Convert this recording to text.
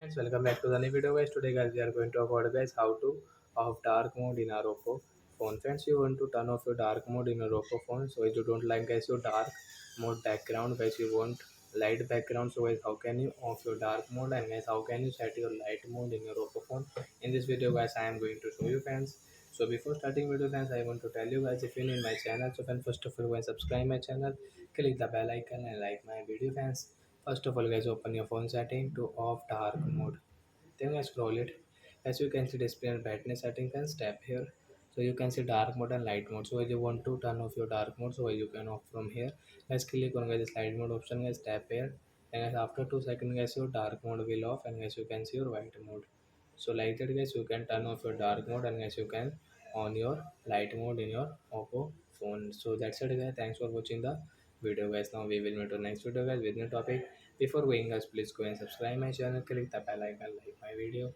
Friends, welcome back to the new video guys. Today guys we are going to talk about guys how to off dark mode in our Oppo phone. Friends, you want to turn off your dark mode in your Oppo phone. So if you don't like guys your dark mode background, guys you want light background. So guys how can you off your dark mode, and guys how can you set your light mode in your Oppo phone? In this video guys I am going to show you friends. So before starting video friends, I want to tell you guys, if you need my channel, so friends, first of all go and subscribe my channel, click the bell icon and like my video friends. First of all guys, open your phone setting to off dark mode. Then I scroll it. As you can see, display and brightness setting, can tap here. So you can see dark mode and light mode. So if you want to turn off your dark mode, so you can off from here. Let's click on guys light mode option, guys tap here. And guys, after 2 seconds guys your dark mode will off, and guys you can see your white mode. So like that guys you can turn off your dark mode, and guys you can on your light mode in your Oppo phone. So that's it guys. Thanks for watching the video guys. Now we will meet on next video guys with new topic. Before going guys, please go and subscribe my channel, click the bell icon, like my video.